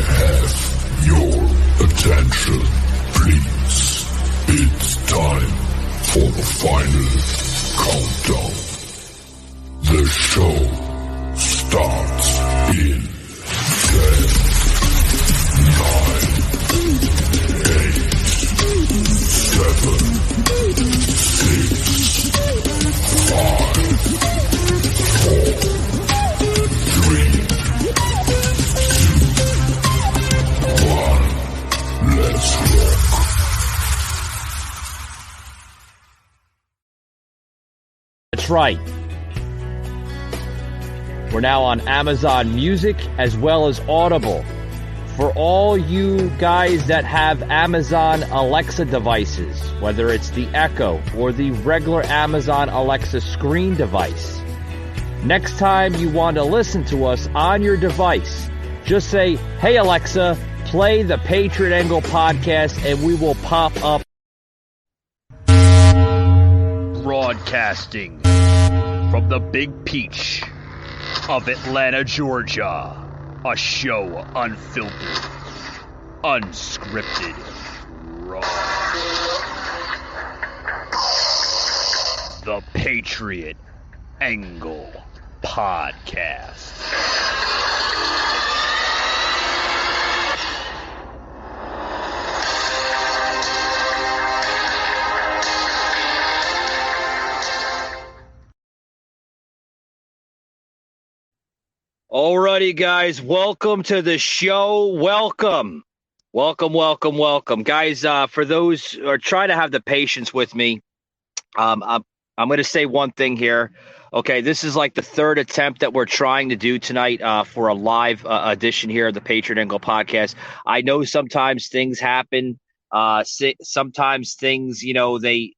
have your attention, please? It's time for the final countdown. The show starts in 10, 9, 8, 7, 6, 5, 4, 3, 2, 1. Let's rock. That's right. We're now on Amazon Music as well as Audible. For all you guys that have Amazon Alexa devices, whether it's the Echo or the regular Amazon Alexa screen device, next time you want to listen to us on your device, just say, "Hey Alexa, play the Patriot Angle podcast," and we will pop up. Broadcasting from the Big Peach of Atlanta, Georgia. A show unfiltered, unscripted, raw. The Patriot Angle Podcast. Alrighty, guys, welcome to the show. Welcome. Guys, for those who are trying to have the patience with me, I'm going to say one thing here. Okay, this is like the third attempt that we're trying to do tonight for a live edition here of the Patriot Angle Podcast. I know sometimes things happen. Sometimes things, they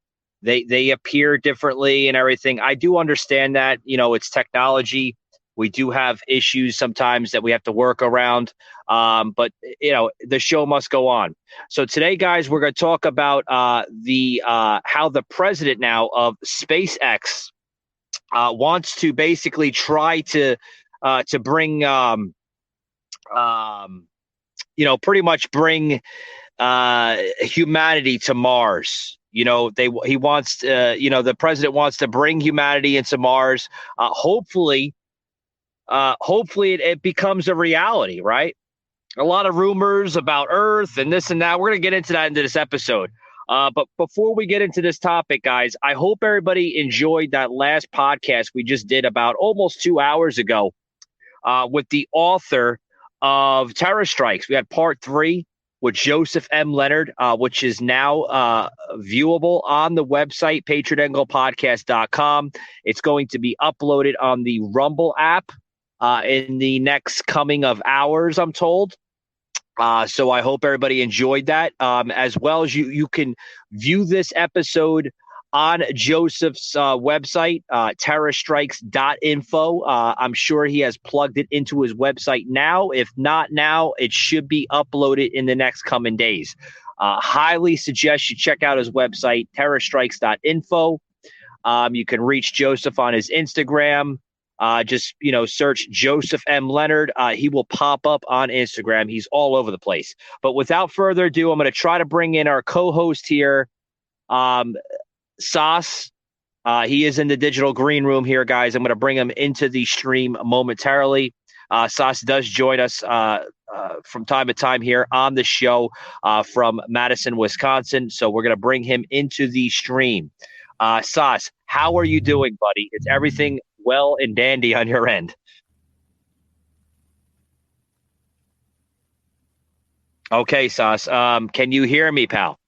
appear differently and everything. I do understand that, it's technology. We do have issues sometimes that we have to work around, but the show must go on. So today, guys, we're going to talk about how the president now of SpaceX wants to basically try to bring, pretty much bring humanity to Mars. He wants, the president wants to bring humanity into Mars. Hopefully it becomes a reality, right? A lot of rumors about Earth and this and that. We're going to get into that into this episode. But before we get into this topic, guys, I hope everybody enjoyed that last podcast we just did about almost 2 hours ago with the author of Terror Strikes. We had part 3 with Joseph M. Leonard, which is now viewable on the website, patriotanglepodcast.com. It's going to be uploaded on the Rumble app in the next coming of hours, I'm told. So I hope everybody enjoyed that. As well as you can view this episode on Joseph's website, terrorstrikes.info. I'm sure he has plugged it into his website now. If not now, it should be uploaded in the next coming days. Highly suggest you check out his website, terrorstrikes.info. You can reach Joseph on his Instagram. Just search Joseph M. Leonard. He will pop up on Instagram. He's all over the place. But without further ado, I'm going to try to bring in our co-host here, Sauce. He is in the digital green room here, guys. I'm going to bring him into the stream momentarily. Sauce does join us from time to time here on the show from Madison, Wisconsin. So we're going to bring him into the stream. Sauce, how are you doing, buddy? Is everything well and dandy on your end? Okay, Sauce. Can you hear me, pal?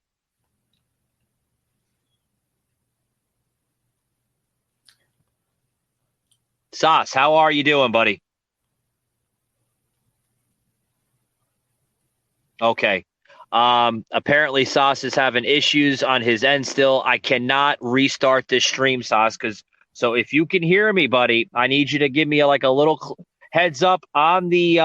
Sauce, how are you doing, buddy? Okay. Apparently Sauce is having issues on his end still. I cannot restart this stream, Sauce, so if you can hear me, buddy, I need you to give me a little heads up on the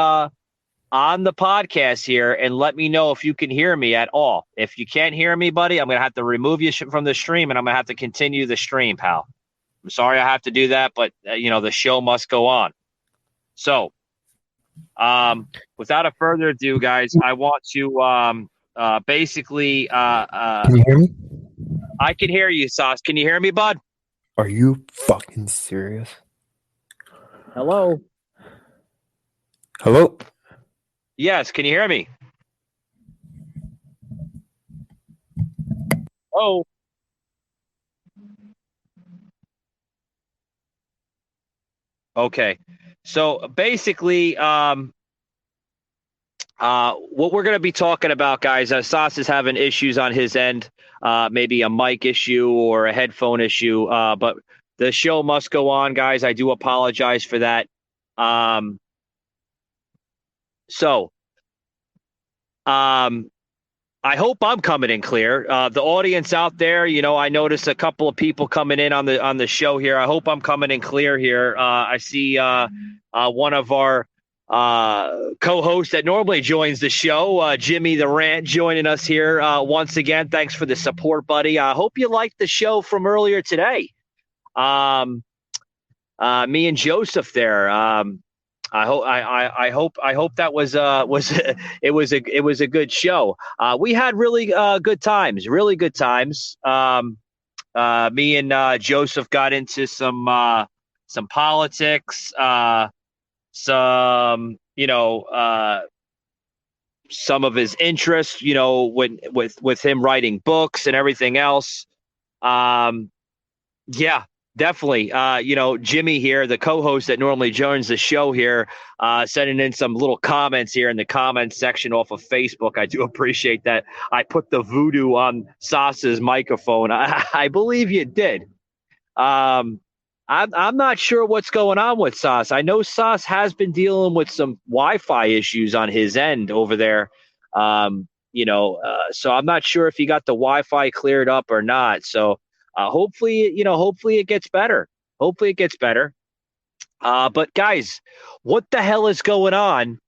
podcast here and let me know if you can hear me at all. If you can't hear me, buddy, I'm going to have to remove you from the stream and I'm going to have to continue the stream, pal. I'm sorry I have to do that, but the show must go on. So Without a further ado, guys, I want to basically Can you hear me? I can hear you, Sauce. Can you hear me, bud? Are you fucking serious? Hello. Hello? Yes, can you hear me? Oh, okay. So basically, what we're going to be talking about, guys, Sauce is having issues on his end, maybe a mic issue or a headphone issue, but the show must go on, guys. I do apologize for that. Um, so, um, I hope I'm coming in clear. The audience out there, I noticed a couple of people coming in on the show here. I hope I'm coming in clear here. I see one of our co-hosts that normally joins the show, Jimmy the Rant, joining us here once again. Thanks for the support, buddy. I hope you liked the show from earlier today. Me and Joseph there. I hope that was it was a good show. We had really good times, really good times. Me and Joseph got into some politics, some some of his interests, when with him writing books and everything else. Um, yeah, definitely. Jimmy here, the co-host that normally joins the show here, sending in some little comments here in the comments section off of Facebook. I do appreciate that. I put the voodoo on Sas's microphone. I believe you did. I'm not sure what's going on with Sas. I know Sas has been dealing with some Wi-Fi issues on his end over there. So I'm not sure if he got the Wi-Fi cleared up or not. So hopefully it gets better. Hopefully it gets better. But guys, what the hell is going on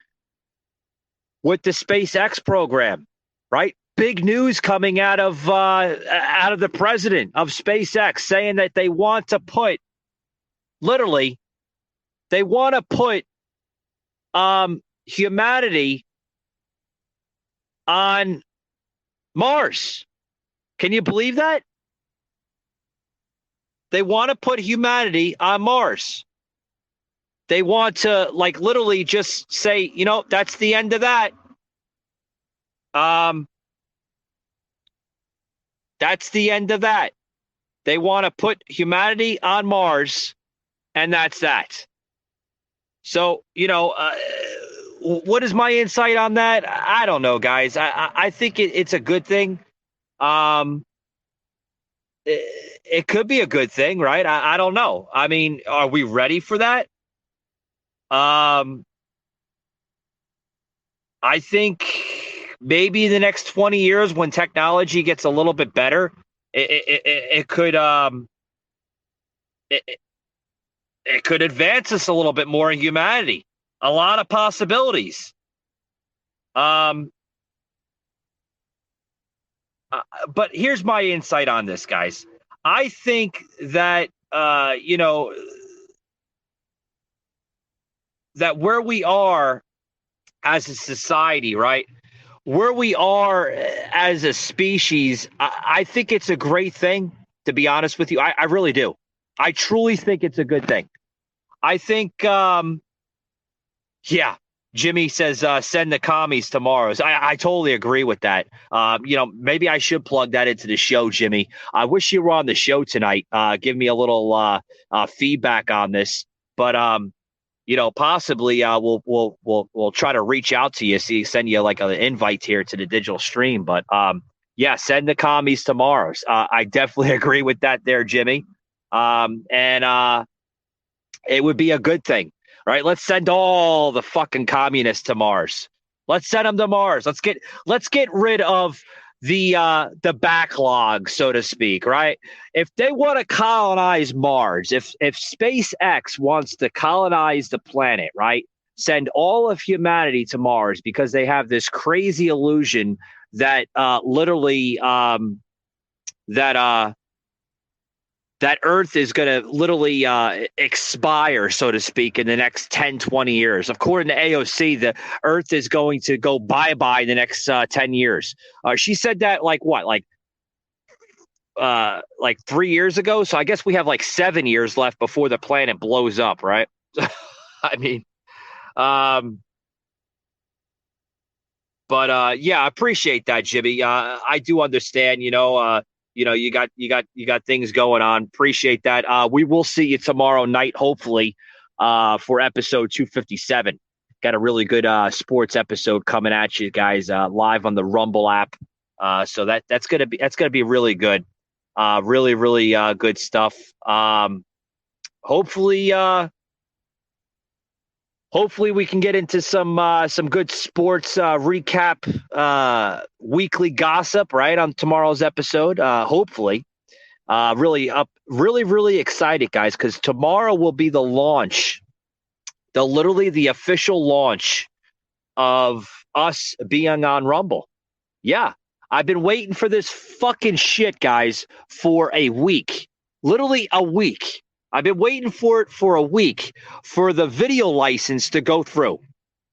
with the SpaceX program? Right? Big news coming out of the president of SpaceX saying that they want to put literally they want to put humanity on Mars. Can you believe that? They want to put humanity on Mars. They want to literally just say, that's the end of that. That's the end of that. They want to put humanity on Mars, and that's that. So, what is my insight on that? I don't know, guys. I think it's a good thing. It could be a good thing, right? I don't know. I mean, are we ready for that? I think maybe the next 20 years when technology gets a little bit better, it could it could advance us a little bit more in humanity. A lot of possibilities. But here's my insight on this, guys. I think that that where we are as a society, right? Where we are as a species, I think it's a great thing, to be honest with you. I really do. I truly think it's a good thing. I think, Jimmy says send the commies to Mars. I totally agree with that. Maybe I should plug that into the show, Jimmy. I wish you were on the show tonight. Give me a little feedback on this. But possibly we'll try to reach out to you, send you like an invite here to the digital stream. But send the commies to Mars. I definitely agree with that there, Jimmy. And it would be a good thing, right? Let's send all the fucking communists to Mars. Let's send them to Mars. Let's get rid of the backlog, so to speak, right? If they want to colonize Mars, if SpaceX wants to colonize the planet, right? Send all of humanity to Mars because they have this crazy illusion that literally that that Earth is going to literally expire, so to speak, in the next 10, 20 years. According to AOC, the Earth is going to go bye-bye in the next 10 years. She said that like 3 years ago. So I guess we have like 7 years left before the planet blows up, right? I mean, yeah, I appreciate that, Jimmy. I do understand, you got things going on. Appreciate that. We will see you tomorrow night, hopefully, for episode 257. Got a really good sports episode coming at you guys live on the Rumble app. So that's gonna be really good. Really, really good stuff. Hopefully we can get into some good sports recap, weekly gossip, right, on tomorrow's episode. Hopefully, really excited, guys, because tomorrow will be the launch, the official launch of us being on Rumble. Yeah, I've been waiting for this fucking shit, guys, for a week, literally a week. I've been waiting for it for a week for the video license to go through,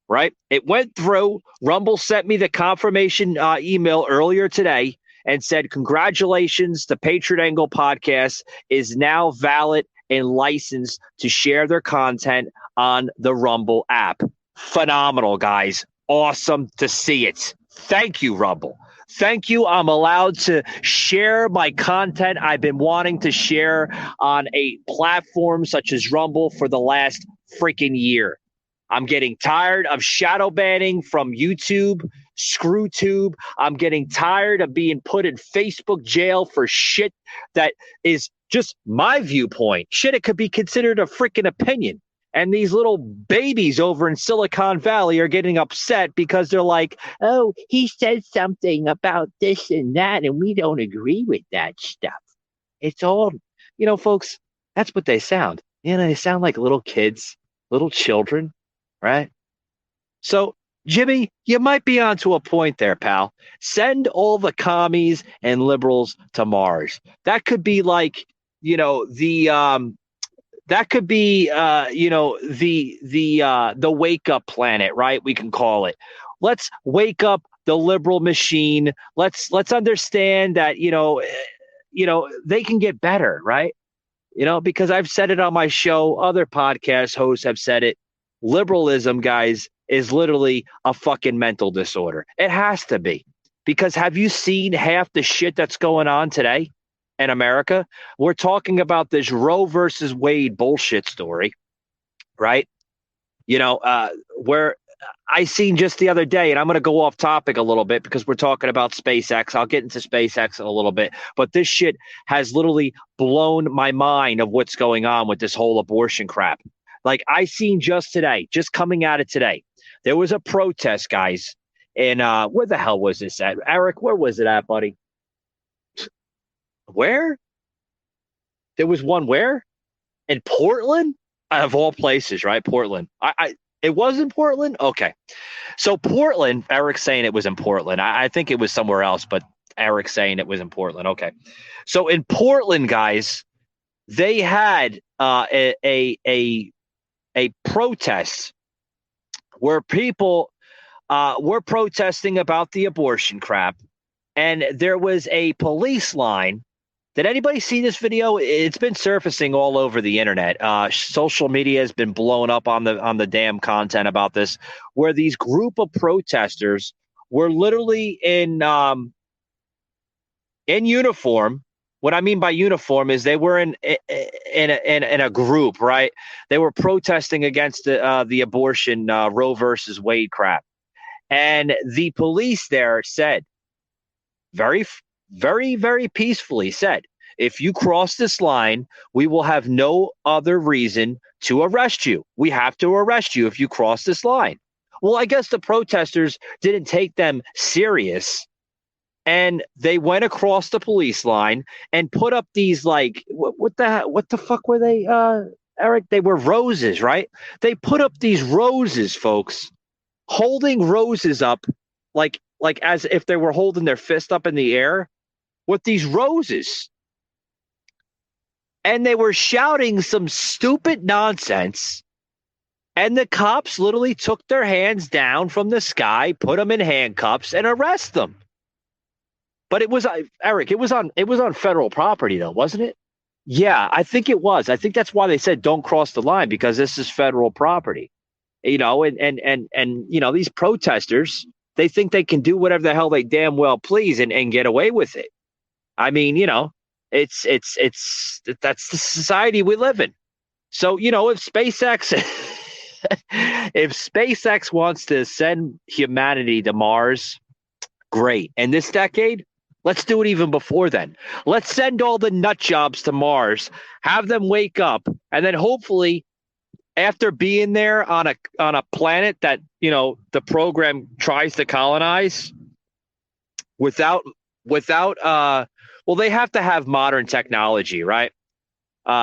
right? It went through. Rumble sent me the confirmation email earlier today and said, congratulations, the Patriot Angle podcast is now valid and licensed to share their content on the Rumble app. Phenomenal, guys. Awesome to see it. Thank you, Rumble. Thank you. I'm allowed to share my content I've been wanting to share on a platform such as Rumble for the last freaking year. I'm getting tired of shadow banning from YouTube, ScrewTube. I'm getting tired of being put in Facebook jail for shit that is just my viewpoint. Shit, it could be considered a freaking opinion. And these little babies over in Silicon Valley are getting upset because they're like, oh, he said something about this and that, and we don't agree with that stuff. It's all, folks, that's what they sound. They sound like little kids, little children, right? So, Jimmy, you might be onto a point there, pal. Send all the commies and liberals to Mars. That could be like, that could be, the wake up planet, right? We can call it. Let's wake up the liberal machine. Let's understand that they can get better, right? Because I've said it on my show. Other podcast hosts have said it. Liberalism, guys, is literally a fucking mental disorder. It has to be, because have you seen half the shit that's going on today in America? We're talking about this Roe versus Wade bullshit story, right? Where I seen just the other day, and I'm going to go off topic a little bit because we're talking about SpaceX. I'll get into SpaceX in a little bit, but this shit has literally blown my mind of what's going on with this whole abortion crap. Like I seen just today, just coming out of today, there was a protest, guys. And where the hell was this at? Eric, where was it at, buddy? Where? There was one where? In Portland? Of all places, right? Portland. It was in Portland? Okay. So Portland, Eric's saying it was in Portland. I think it was somewhere else, but Eric's saying it was in Portland. Okay. So in Portland, guys, they had a protest where people were protesting about the abortion crap, and there was a police line. Did anybody see this video? It's been surfacing all over the internet. Social media has been blowing up on the damn content about this, where these group of protesters were literally in uniform. What I mean by uniform is they were in a group, right? They were protesting against the abortion Roe versus Wade crap, and the police there said, very, very, very peacefully said, if you cross this line, we will have no other reason to arrest you. We have to arrest you if you cross this line. Well, I guess the protesters didn't take them serious, and they went across the police line and put up these, like, what the fuck were they, Eric? They were roses, right? They put up these roses, folks, holding roses up like as if they were holding their fist up in the air with these roses. and they were shouting some stupid nonsense. And the cops literally took their hands down from the sky, put them in handcuffs, and arrest them. But it was, Eric, it was on federal property, though, wasn't it? Yeah, I think it was. I think that's why they said don't cross the line, because this is federal property. You know, and you know, these protesters, they think they can do whatever the hell they damn well please and get away with it. I mean, you know, that's the society we live in. So, you know, if SpaceX wants to send humanity to Mars, great. And this decade, let's do it even before then. Let's send all the nut jobs to Mars, have them wake up, and then hopefully after being there on a planet that, you know, the program tries to colonize without well, they have to have modern technology, right?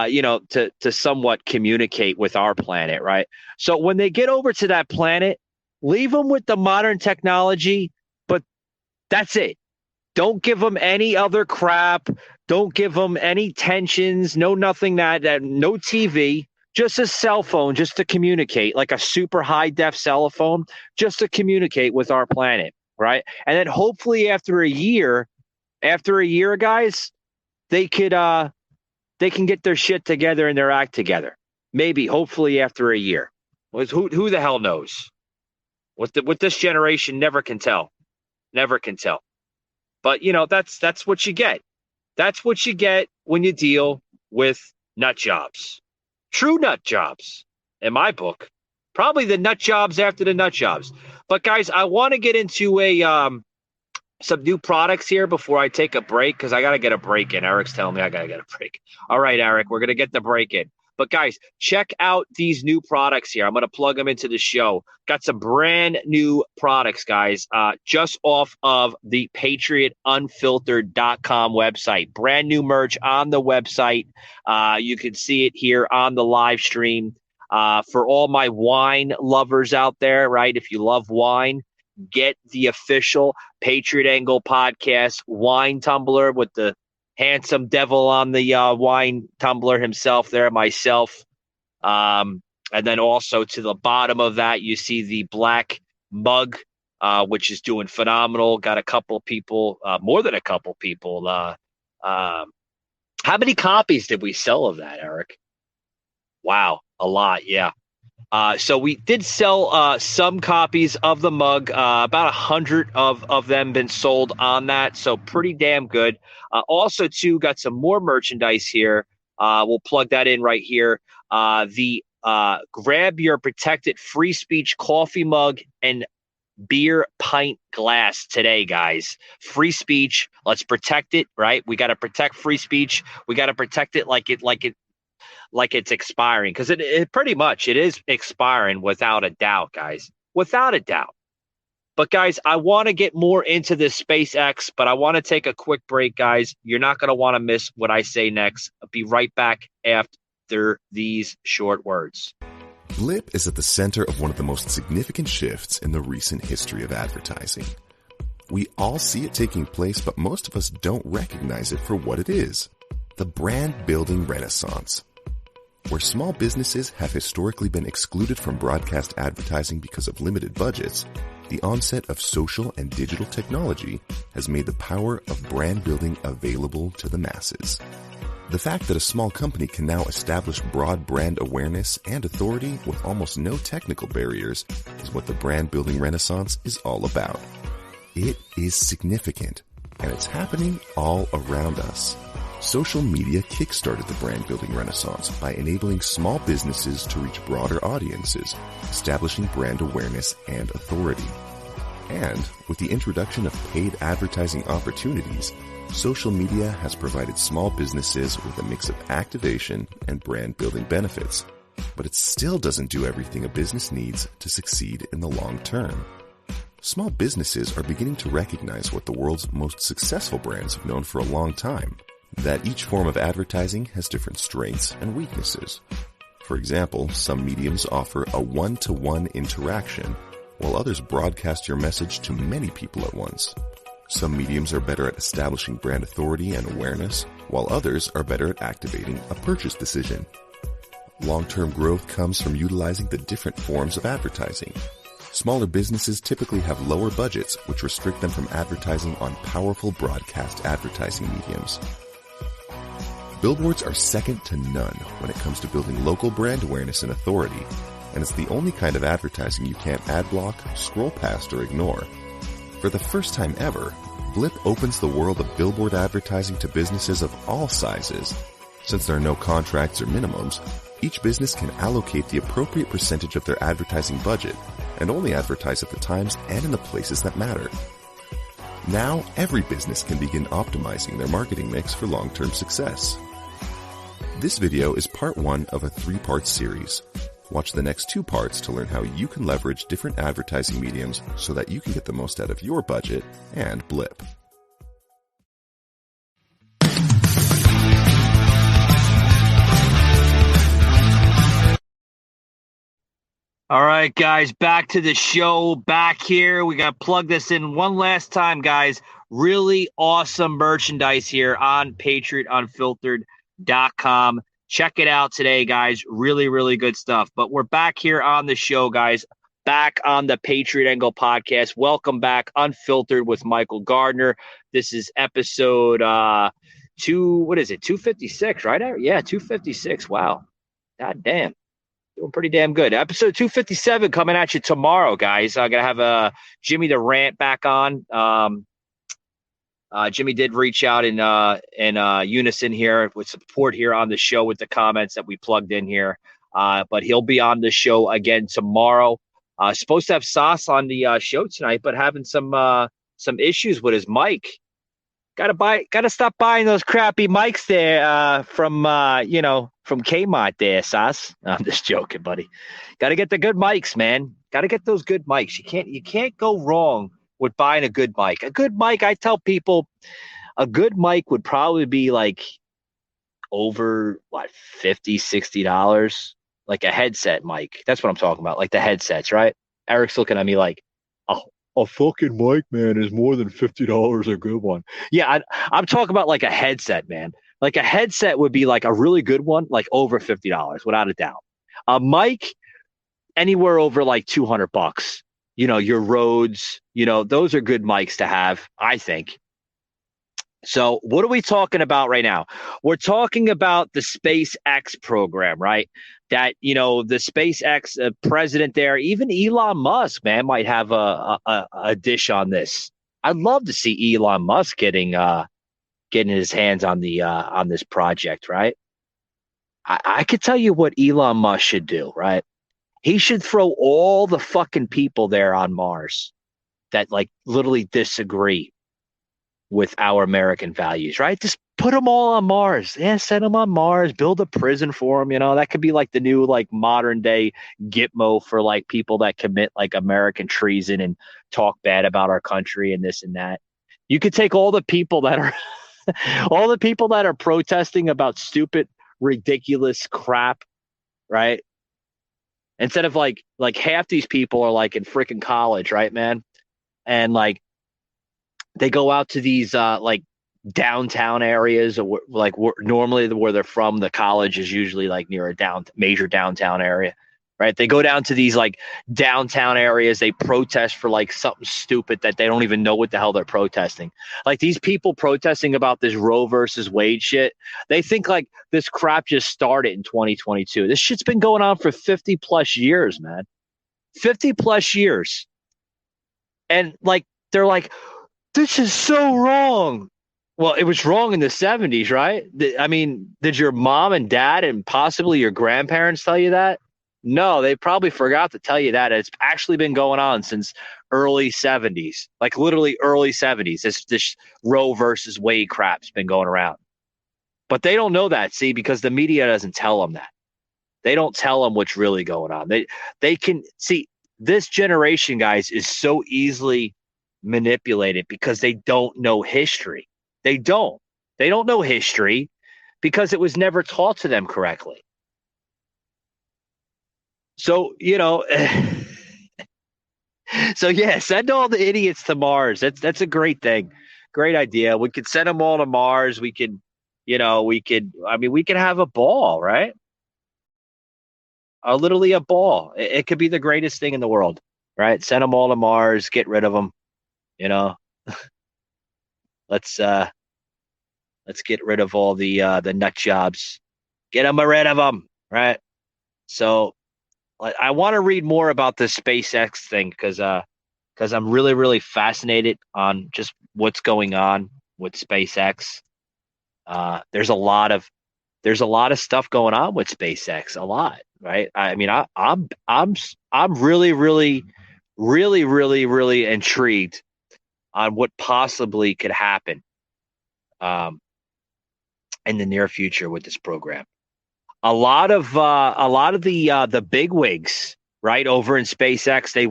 You know, to somewhat communicate with our planet, right? So when they get over to that planet, leave them with the modern technology, but that's it. Don't give them any other crap. Don't give them any tensions. No, nothing that no TV, just a cell phone, just to communicate, like a super high def cell phone, just to communicate with our planet, right? And then hopefully after a year, guys, they can get their shit together and their act together. Maybe, hopefully, after a year. Who the hell knows? What this generation never can tell. Never can tell. But, you know, that's what you get. That's what you get when you deal with nut jobs. True nut jobs, in my book. Probably the nut jobs after the nut jobs. But, guys, I want to get into some new products here before I take a break, because I got to get a break in. Eric's telling me I got to get a break. All right, Eric, we're going to get the break in. But, guys, check out these new products here. I'm going to plug them into the show. Got some brand new products, guys, just off of the PatriotUnfiltered.com website. Brand new merch on the website. You can see it here on the live stream. For all my wine lovers out there, right, if you love wine, get the official Patriot Angle podcast wine tumbler with the handsome devil on the wine tumbler himself there, myself. And then also to the bottom of that, you see the black mug, which is doing phenomenal. Got a couple people, more than a couple people. How many copies did we sell of that, Eric? Wow, a lot, yeah. So we did sell some copies of the mug, about 100 of them been sold on that. So pretty damn good. Also, too, got some more merchandise here. We'll plug that in right here. The grab your protected free speech coffee mug and beer pint glass today, guys. Free speech. Let's protect it, right? We got to protect free speech. We got to protect it like it's expiring, because it pretty much it is expiring without a doubt, guys, without a doubt. But guys, I want to get more into this SpaceX, but I want to take a quick break, guys. You're not going to want to miss what I say next. I'll be right back after these short words. Blip is at the center of one of the most significant shifts in the recent history of advertising. We all see it taking place, but most of us don't recognize it for what it is: the brand building renaissance. Where small businesses have historically been excluded from broadcast advertising because of limited budgets, the onset of social and digital technology has made the power of brand building available to the masses. The fact that a small company can now establish broad brand awareness and authority with almost no technical barriers is what the brand building renaissance is all about. It is significant, and it's happening all around us. Social media kickstarted the brand building renaissance by enabling small businesses to reach broader audiences, establishing brand awareness and authority. And with the introduction of paid advertising opportunities, social media has provided small businesses with a mix of activation and brand building benefits. But it still doesn't do everything a business needs to succeed in the long term. Small businesses are beginning to recognize what the world's most successful brands have known for a long time: that each form of advertising has different strengths and weaknesses. For example, some mediums offer a one-to-one interaction, while others broadcast your message to many people at once. Some mediums are better at establishing brand authority and awareness, while others are better at activating a purchase decision. Long-term growth comes from utilizing the different forms of advertising. Smaller businesses typically have lower budgets, which restrict them from advertising on powerful broadcast advertising mediums. Billboards are second to none when it comes to building local brand awareness and authority, and it's the only kind of advertising you can't ad block, scroll past, or ignore. For the first time ever, Blip opens the world of billboard advertising to businesses of all sizes. Since there are no contracts or minimums, each business can allocate the appropriate percentage of their advertising budget and only advertise at the times and in the places that matter. Now, every business can begin optimizing their marketing mix for long-term success. This video is part 1 of a 3-part series. Watch the next 2 parts to learn how you can leverage different advertising mediums so that you can get the most out of your budget and Blip. All right, guys, back to the show. Back here. We got to plug this in one last time, guys. Really awesome merchandise here on PatriotUnfiltered.com. Check it out today, guys. Really, really good stuff. But we're back here on the show, guys. Back on the Patriot Angle podcast. Welcome back, Unfiltered with Michael Gardner. This is episode 256, right? Yeah, 256. Wow. God damn. Doing pretty damn good. Episode 257 coming at you tomorrow, guys. I'm going to have Jimmy the Rant back on. Jimmy did reach out in unison here with support here on the show with the comments that we plugged in here. But he'll be on the show again tomorrow. Supposed to have Sauce on the show tonight, but having some issues with his mic. Gotta stop buying those crappy mics there from Kmart there, Sauce. I'm just joking, buddy. Gotta get the good mics, man. Gotta get those good mics. You can't go wrong with buying a good mic. A good mic, I tell people, a good mic would probably be like over $50, $60, like a headset mic. That's what I'm talking about, like the headsets, right? Eric's looking at me like, oh. A fucking mic, man, is more than $50 a good one. Yeah, I'm talking about like a headset, man. Like a headset would be like a really good one, like over $50, without a doubt. A mic, anywhere over like $200. Your Rhodes, those are good mics to have, I think. So what are we talking about right now? We're talking about the SpaceX program, right? That, the SpaceX president there, even Elon Musk, man, might have a dish on this. I'd love to see Elon Musk getting his hands on this project, right? I could tell you what Elon Musk should do, right? He should throw all the fucking people there on Mars that like literally disagree with our American values, right? Just put them all on Mars. Yeah, send them on Mars. Build a prison for them. That could be like the new like modern day Gitmo for like people that commit like American treason and talk bad about our country and this and that. You could take all the people that are all the people that are protesting about stupid, ridiculous crap, right? Instead of like half these people are like in freaking college, right, man? And like they go out to these like downtown areas, or normally where they're from. The college is usually like near a major downtown area, right? They go down to these like downtown areas. They protest for like something stupid that they don't even know what the hell they're protesting. Like these people protesting about this Roe versus Wade shit. They think like this crap just started in 2022. This shit's been going on for 50 plus years, man. 50 plus years. And like, they're like, this is so wrong. Well, it was wrong in the 70s, right? I mean, did your mom and dad and possibly your grandparents tell you that? No, they probably forgot to tell you that. It's actually been going on since early 70s, like literally early 70s. This Roe versus Wade crap's been going around. But they don't know that, see, because the media doesn't tell them that. They don't tell them what's really going on. They can see this generation, guys, is so easily manipulated because they don't know history. They don't know history because it was never taught to them correctly. So, So yeah, send all the idiots to Mars. That's a great thing. Great idea. We could send them all to Mars. We could, we could have a ball, right? Literally a ball. It could be the greatest thing in the world, right? Send them all to Mars, get rid of them, you know. Let's let's get rid of all the nut jobs. Get them rid of them, right? So I want to read more about this SpaceX thing because I'm really really fascinated on just what's going on with SpaceX. There's a lot of stuff going on with SpaceX, a lot, right? I mean, I'm really really really really really intrigued on what possibly could happen um, in the near future with this program. A lot of the big wigs, right, over in SpaceX, they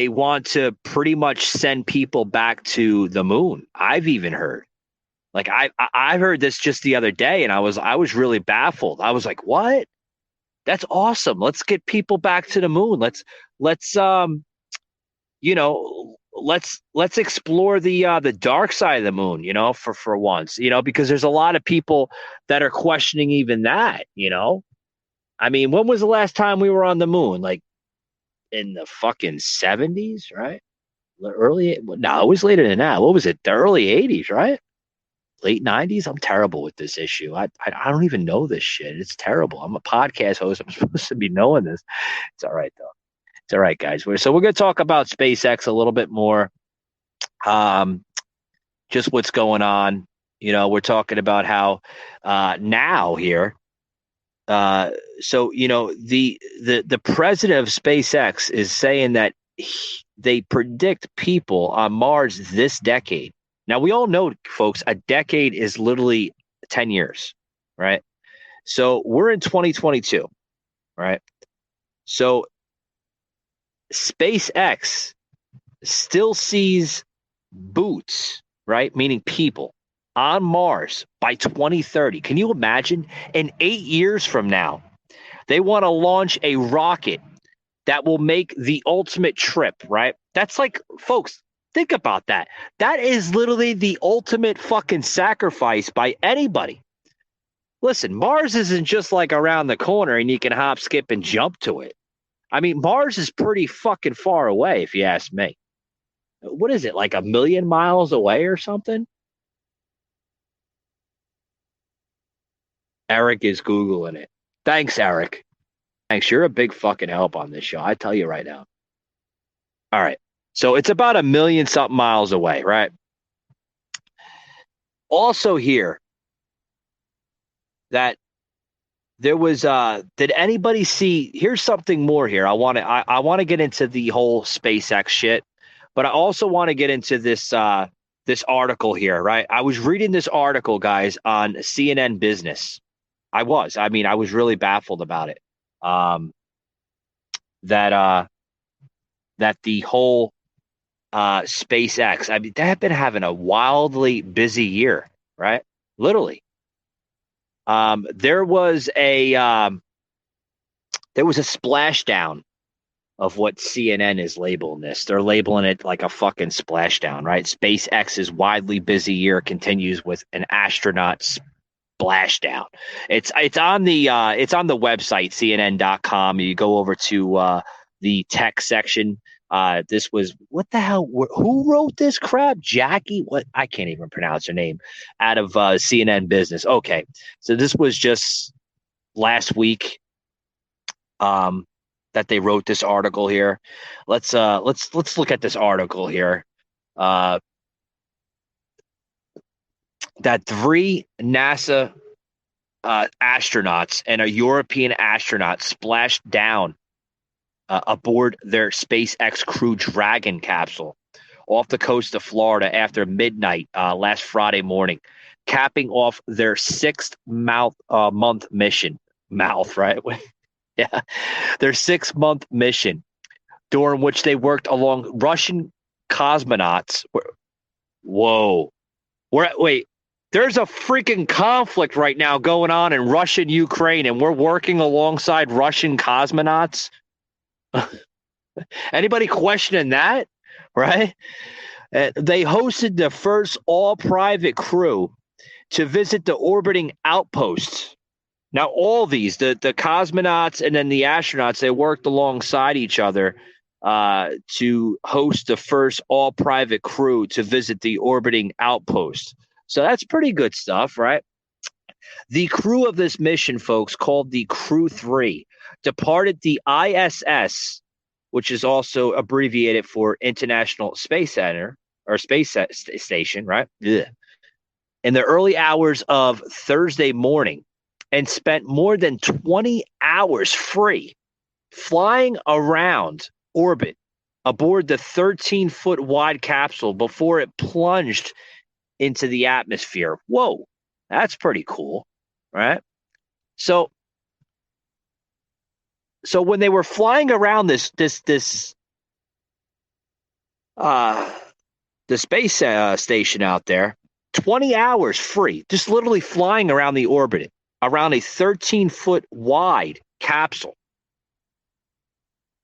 want to pretty much send people back to the moon. I've even heard. Like I heard this just the other day, and I was really baffled. I was like, "What? That's awesome! Let's get people back to the moon. Let's you know let's explore the dark side of the moon, for once, because there's a lot of people that are questioning even that. I mean, when was the last time we were on the moon? Like in the fucking 70s, right? Early, no, it was later than that. What was it? The early 80s, right? Late 90s. I'm terrible with this issue. I don't even know this shit. It's terrible. I'm a podcast host. I'm supposed to be knowing this. It's all right though. It's all right, guys. So we're going to talk about SpaceX a little bit more. Just what's going on. We're talking about how now here. The president of SpaceX is saying that they predict people on Mars this decade. Now we all know, folks, a decade is literally 10 years, right? So we're in 2022, right? So SpaceX still sees boots, right? Meaning people on Mars by 2030. Can you imagine? In 8 years from now, they want to launch a rocket that will make the ultimate trip, right? That's like, folks, think about that. That is literally the ultimate fucking sacrifice by anybody. Listen, Mars isn't just like around the corner and you can hop, skip, and jump to it. I mean, Mars is pretty fucking far away, if you ask me. What is it, like 1,000,000 miles away or something? Eric is Googling it. Thanks, Eric. Thanks. You're a big fucking help on this show. I tell you right now. All right. So it's about 1,000,000 something miles away, right? Also here that there was did anybody see, here's something more here. I want to get into the whole SpaceX shit, but I also want to get into this this article here, right? I was reading this article, guys, on CNN Business. I was really baffled about it. That the whole SpaceX, I mean, they have been having a wildly busy year, right? Literally. There was a splashdown of what CNN is labeling this. They're labeling it like a fucking splashdown, right? SpaceX's widely busy year continues with an astronaut splashdown. It's on the website CNN.com. You go over to the tech section. This was, what the hell? Who wrote this crap? Jackie? What? I can't even pronounce her name. Out of CNN Business. Okay, so this was just last week. That they wrote this article here. Let's look at this article here. That 3 NASA astronauts and a European astronaut splashed down aboard their SpaceX Crew Dragon capsule off the coast of Florida after midnight last Friday morning, capping off their 6th month mission. Mouth, right? Yeah, their 6-month mission, during which they worked along Russian cosmonauts. Whoa. Wait, there's a freaking conflict right now going on in Russia and Ukraine, and we're working alongside Russian cosmonauts? Anybody questioning that, right? They hosted the first all-private crew to visit the orbiting outposts. Now, all these, the cosmonauts and then the astronauts, they worked alongside each other to host the first all-private crew to visit the orbiting outpost. So that's pretty good stuff, right? The crew of this mission, folks, called the Crew 3, departed the ISS, which is also abbreviated for International Space Center or Space Station, right? Ugh. In the early hours of Thursday morning, and spent more than 20 hours free flying around orbit aboard the 13-foot wide capsule before it plunged into the atmosphere. Whoa, that's pretty cool, right? So when they were flying around the space station out there, 20 hours free, just literally flying around the orbit, around a 13-foot wide capsule,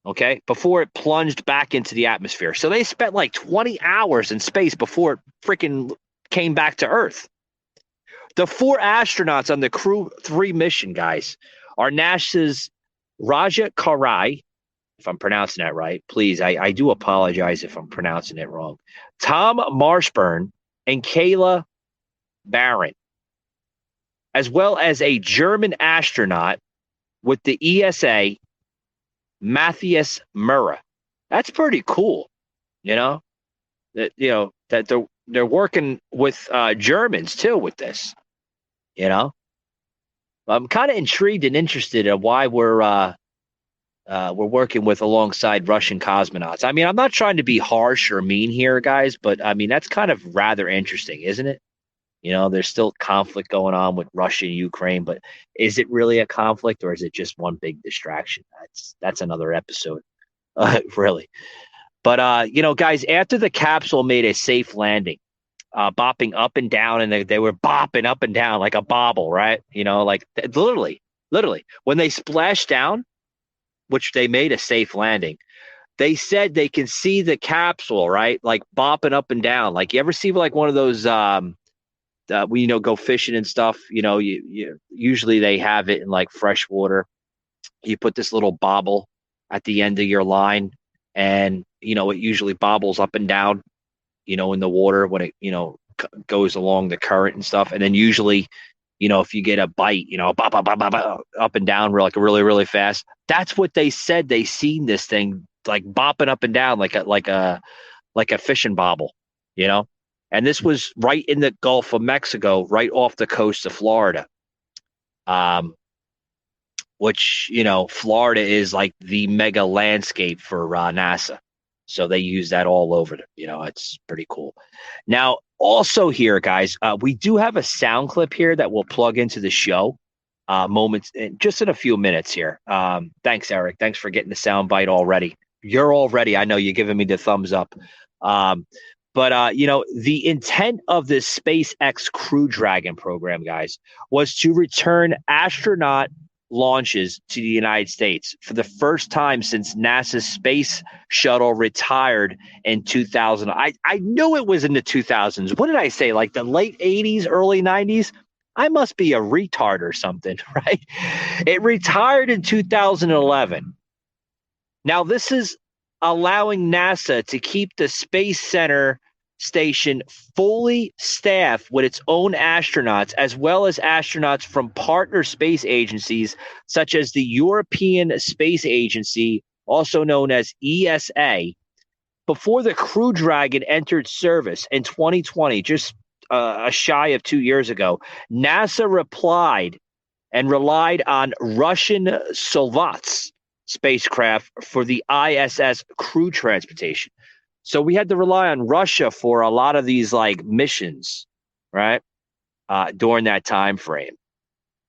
okay, before it plunged back into the atmosphere. So they spent like 20 hours in space before it freaking came back to Earth. The 4 astronauts on the Crew 3 mission, guys, are NASA's Raja Karai, if I'm pronouncing that right. Please, I do apologize if I'm pronouncing it wrong. Tom Marshburn and Kayla Barron, as well as a German astronaut with the ESA, Matthias Murra. That's pretty cool, that they're working with Germans too with this. I'm kind of intrigued and interested in why we're working with alongside Russian cosmonauts. I mean, I'm not trying to be harsh or mean here, guys, but I mean that's kind of rather interesting, isn't it? There's still conflict going on with Russia and Ukraine, but is it really a conflict or is it just one big distraction? That's another episode, really. But, guys, after the capsule made a safe landing, bopping up and down, and they were bopping up and down like a bobble, right? Like literally, when they splashed down, which they made a safe landing, they said they can see the capsule, right? Like bopping up and down. Like you ever see like one of those we go fishing and stuff, you usually they have it in like fresh water. You put this little bobble at the end of your line and it usually bobbles up and down in the water when it goes along the current and stuff. And then usually if you get a bite, bop, bop, bop, bop, bop, up and down really, really fast. That's what they said. They seen this thing like bopping up and down like a fishing bobble, And this was right in the Gulf of Mexico, right off the coast of Florida, which, Florida is like the mega landscape for NASA. So they use that all over. It's pretty cool. Now, also here, guys, we do have a sound clip here that we'll plug into the show just in a few minutes here. Thanks, Eric. Thanks for getting the sound bite already. You're all ready. I know you're giving me the thumbs up. But the intent of this SpaceX Crew Dragon program, guys, was to return astronaut launches to the United States for the first time since NASA's space shuttle retired in 2000. I knew it was in the 2000s. What did I say? Like the late 80s, early 90s? I must be a retard or something, right? It retired in 2011. Now, this is allowing NASA to keep the Space Center station fully staffed with its own astronauts, as well as astronauts from partner space agencies such as the European Space Agency, also known as ESA. Before the Crew Dragon entered service in 2020, just a shy of 2 years ago, NASA replied and relied on Russian Soyuz spacecraft for the ISS crew transportation. So we had to rely on Russia for a lot of these like missions, right? During that time frame.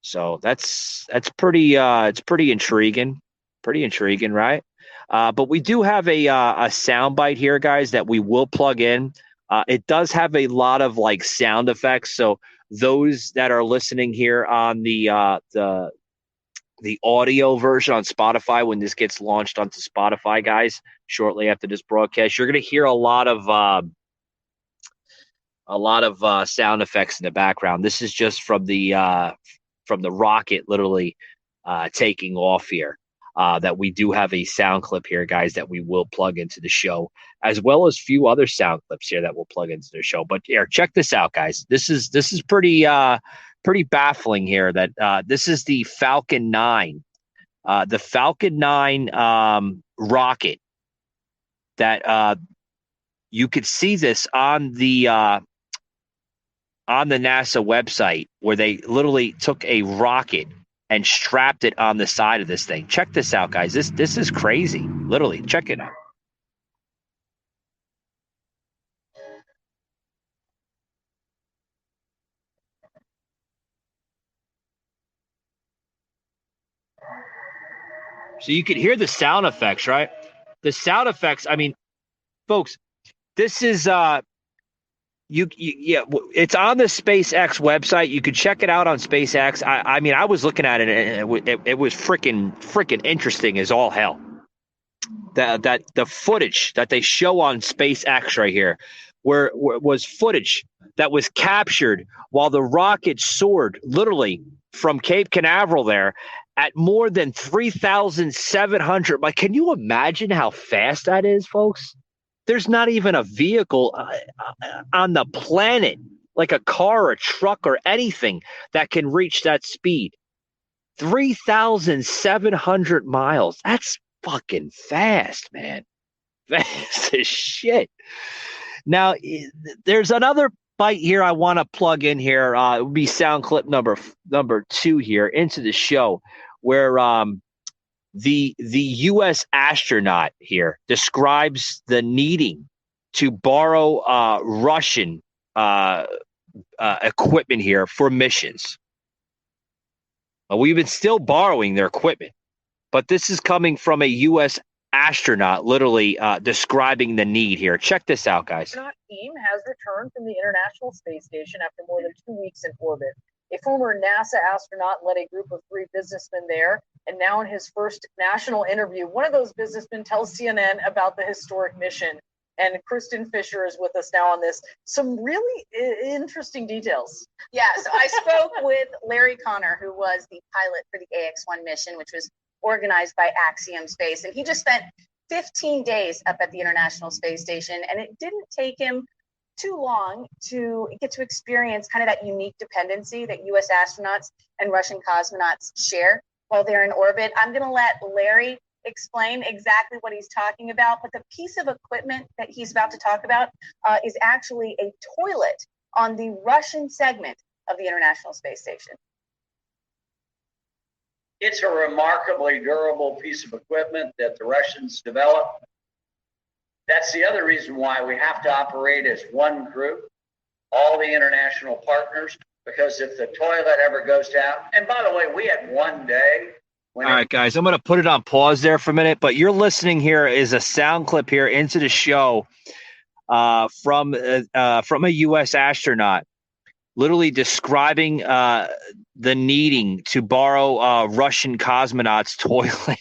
So that's pretty it's pretty intriguing, right? But we do have a soundbite here, guys, that we will plug in. It does have a lot of like sound effects. So those that are listening here on the the audio version on Spotify when this gets launched onto Spotify, guys, shortly after this broadcast. You're going to hear a lot of sound effects in the background. This is just from the rocket literally taking off here. That we do have a sound clip here, guys, that we will plug into the show, as well as a few other sound clips here that we'll plug into the show. But here, check this out, guys. This is pretty baffling here. That this is the Falcon 9, the Falcon 9 rocket. That you could see this on the NASA website, where they literally took a rocket and strapped it on the side of this thing. Check this out, guys. This is crazy. Literally, check it out. So you could hear the sound effects, right? The sound effects. I mean, folks, this is it's on the SpaceX website. You could check it out on SpaceX. I mean, I was looking at it, and it was freaking interesting as all hell. That the footage that they show on SpaceX right here, where was footage that was captured while the rocket soared literally from Cape Canaveral there at more than 3,700. Like, can you imagine how fast that is, folks? There's not even a vehicle on the planet, like a car or a truck or anything, that can reach that speed. 3,700 miles. That's fucking fast, man. Fast as shit. Now, there's another bite here I want to plug in here. It would be sound clip number 2 here into the show, where the U.S. astronaut here describes the needing to borrow Russian equipment here for missions. We've been still borrowing their equipment, but this is coming from a U.S. astronaut literally describing the need here. Check this out, guys. The astronaut team has returned from the International Space Station after more than 2 weeks in orbit. A former NASA astronaut led a group of 3 businessmen there, and now in his first national interview, one of those businessmen tells CNN about the historic mission. And Kristen Fisher is with us now on this. Some really interesting details. Yeah, so I spoke with Larry Connor, who was the pilot for the AX-1 mission, which was organized by Axiom Space. And he just spent 15 days up at the International Space Station, and it didn't take him too long to get to experience kind of that unique dependency that U.S. astronauts and Russian cosmonauts share while they're in orbit. I'm going to let Larry explain exactly what he's talking about, but the piece of equipment that he's about to talk about is actually a toilet on the Russian segment of the International Space Station. It's a remarkably durable piece of equipment that the Russians developed. That's the other reason why we have to operate as one group, all the international partners, because if the toilet ever goes down, and by the way, we had one day. All right, guys, I'm going to put it on pause there for a minute, but you're listening here is a sound clip here into the show from a U.S. astronaut literally describing the needing to borrow Russian cosmonauts' toilet.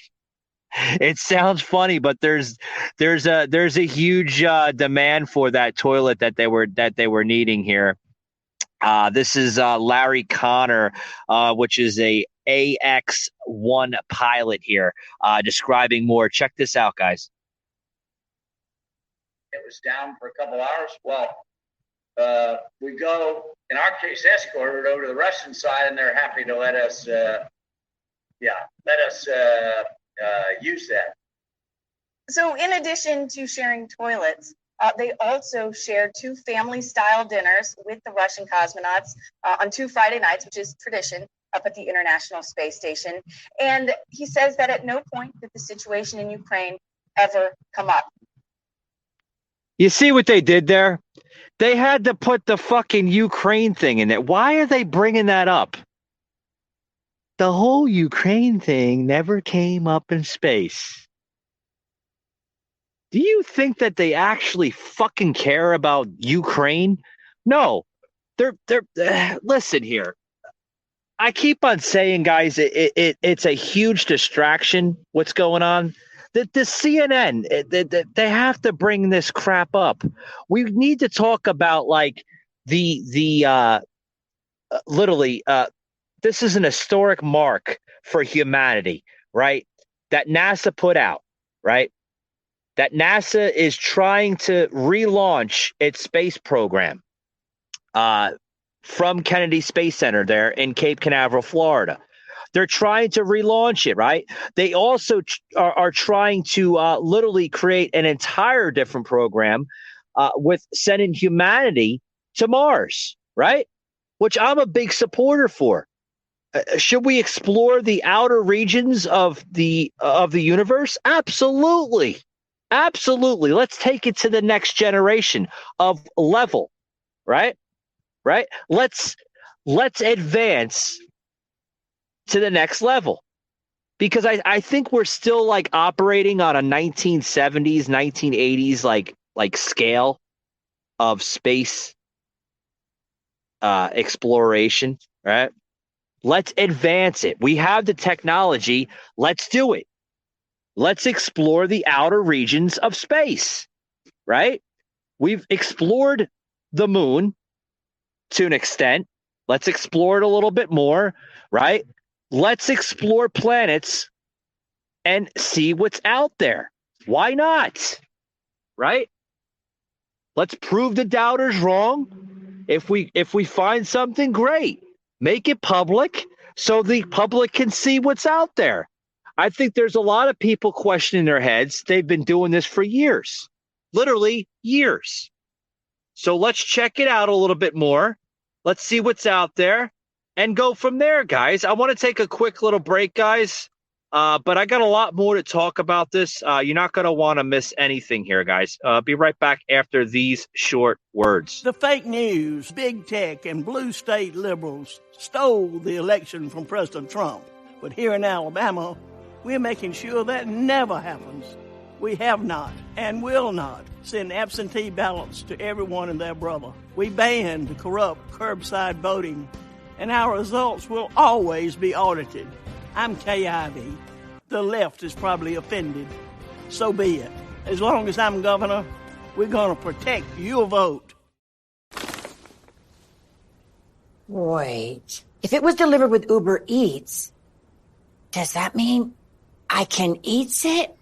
It sounds funny, but there's a huge demand for that toilet that they were needing here. This is Larry Connor, which is a AX-1 pilot here, describing more. Check this out, guys. It was down for a couple hours. Well, we go, in our case, escorted over to the Russian side, and they're happy to let us use that. So in addition to sharing toilets, they also shared 2 family-style dinners with the Russian cosmonauts on 2 Friday nights, which is tradition up at the International Space Station. And he says that at no point did the situation in Ukraine ever come up. You see what they did there? They had to put the fucking Ukraine thing in there. Why are they bringing that up? The whole Ukraine thing never came up in space. Do you think that they actually fucking care about Ukraine? No. They're listen here. I keep on saying, guys, it's a huge distraction. What's going on? The CNN, they have to bring this crap up. We need to talk about like the literally. This is an historic mark for humanity, right? That NASA put out, right? That NASA is trying to relaunch its space program. From Kennedy Space Center there in Cape Canaveral, Florida. They're trying to relaunch it, right? They also are trying to literally create an entire different program with sending humanity to Mars, right? Which I'm a big supporter for. Should we explore the outer regions of the universe? Absolutely. Absolutely. Let's take it to the next generation of level, right? Right? Let's advance to the next level, because I think we're still like operating on a 1970s, 1980s like scale of space exploration, right? Let's advance it. We have the technology. Let's do it. Let's explore the outer regions of space, right? We've explored the moon to an extent. Let's explore it a little bit more, right? Let's explore planets and see what's out there. Why not? Right? Let's prove the doubters wrong. If we find something, great. Make it public so the public can see what's out there. I think there's a lot of people questioning their heads. They've been doing this for years. Literally years. So let's check it out a little bit more. Let's see what's out there and go from there, guys. I want to take a quick little break, guys. But I got a lot more to talk about this. You're not going to want to miss anything here, guys. Be right back after these short words. The fake news, big tech, and blue state liberals stole the election from President Trump. But here in Alabama, we're making sure that never happens. We have not and will not send absentee ballots to everyone and their brother. We banned corrupt curbside voting, and our results will always be audited. I'm KIV. The left is probably offended. So be it. As long as I'm governor, we're going to protect your vote. Wait. If it was delivered with Uber Eats, does that mean I can eat it?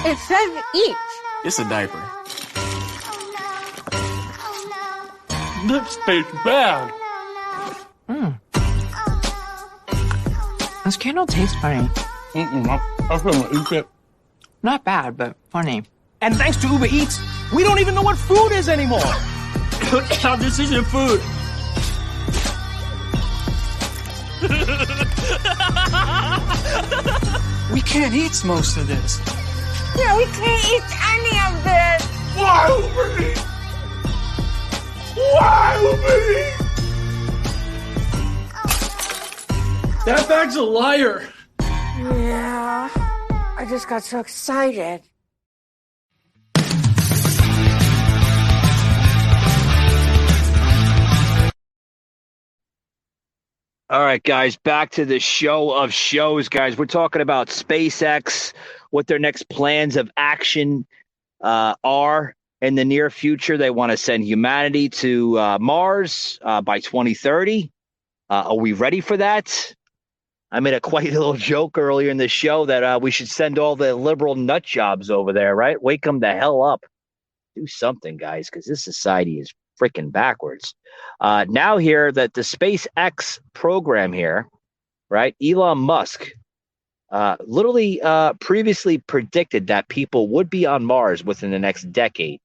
It says eat. It's a diaper. This tastes bad. This candle tastes funny. I'm gonna eat it. Not bad, but funny. And thanks to Uber Eats, we don't even know what food is anymore. This isn't food. We can't eat most of this. Yeah, we can't eat any of this. Why Uber Eats? Why Uber Eats? That bag's a liar. Yeah, I just got so excited. All right, guys, back to the show of shows, guys. We're talking about SpaceX, what their next plans of action are in the near future. They want to send humanity to Mars by 2030. Are we ready for that? I made a quite little joke earlier in the show that we should send all the liberal nut jobs over there, right? Wake them the hell up. Do something, guys, because this society is freaking backwards. Now here that the SpaceX program here, right? Elon Musk literally previously predicted that people would be on Mars within the next decade.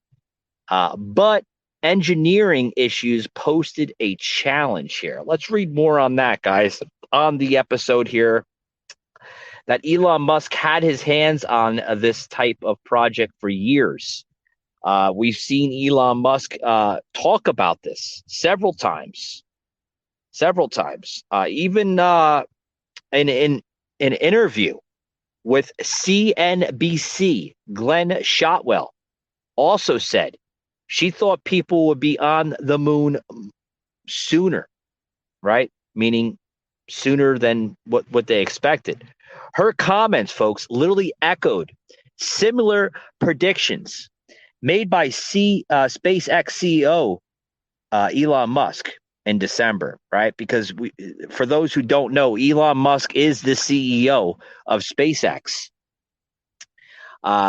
But engineering issues posted a challenge here. Let's read more on that, guys, on the episode here. That Elon Musk had his hands on this type of project for years. We've seen Elon Musk talk about this several times, even in an interview with CNBC. Glenn Shotwell also said She thought people would be on the moon sooner, right? Meaning sooner than what they expected. Her comments, folks, literally echoed similar predictions made by SpaceX CEO Elon Musk in December, right? Because for those who don't know, Elon Musk is the CEO of SpaceX,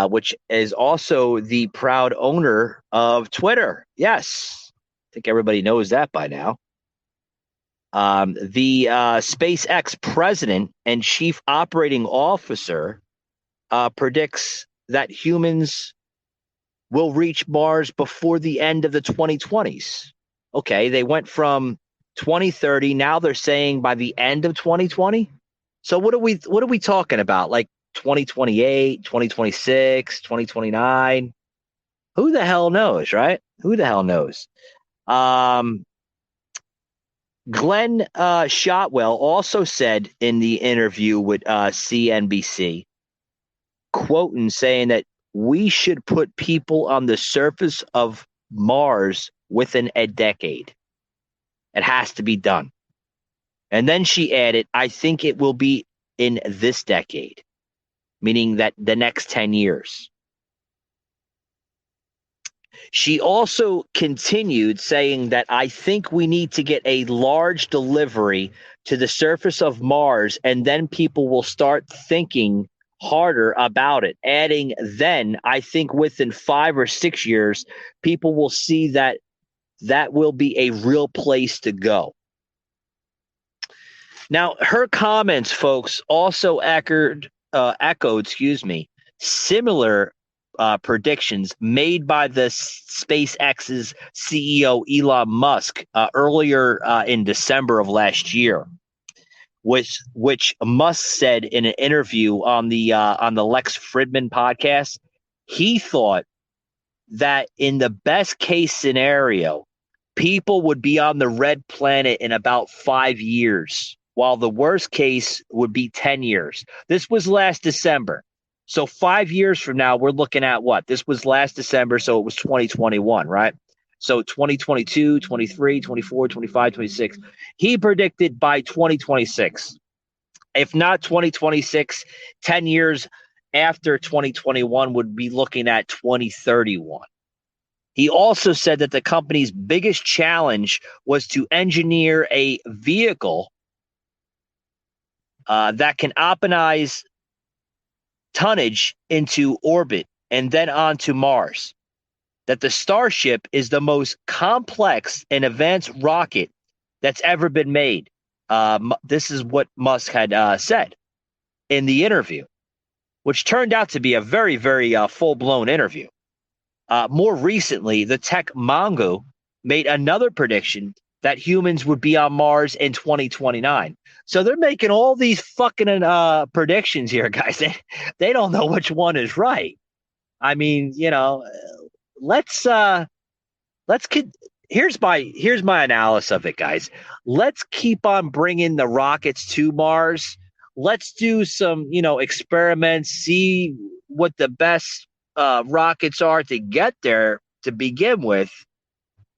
which is also the proud owner of Twitter. Yes, I think everybody knows that by now. The SpaceX president and chief operating officer predicts that humans will reach Mars before the end of the 2020s. Okay, they went from 2030. Now they're saying by the end of 2020. So what are we talking about? Like 2028, 2026, 2029? Who the hell knows, right? Who the hell knows? Glenn Shotwell also said in the interview with CNBC, quoting, saying that we should put people on the surface of Mars within a decade. It has to be done. And then she added, I think it will be in this decade, meaning that the next 10 years. She also continued saying that I think we need to get a large delivery to the surface of Mars, and then people will start thinking harder about it. Adding, then I think within 5 or 6 years, people will see that that will be a real place to go. Now, her comments, folks, also echoed, similar predictions made by the SpaceX's CEO Elon Musk earlier in December of last year, which Musk said in an interview on the Lex Fridman podcast. He thought that in the best case scenario, people would be on the red planet in about 5 years, while the worst case would be 10 years. This was last December. So 5 years from now, we're looking at what? This was last December, so it was 2021, right? So 2022, 23, 24, 25, 26. He predicted by 2026. If not 2026, 10 years after 2021 would be looking at 2031. He also said that the company's biggest challenge was to engineer a vehicle that can optimize tonnage into orbit and then onto Mars. That the Starship is the most complex and advanced rocket that's ever been made. This is what Musk had said in the interview, which turned out to be a very, very full-blown interview. More recently, the tech Mongo made another prediction that humans would be on Mars in 2029. So they're making all these fucking predictions here, guys. They don't know which one is right. I mean, here's my analysis of it, guys. Let's keep on bringing the rockets to Mars. Let's do some, experiments, see what the best rockets are to get there to begin with.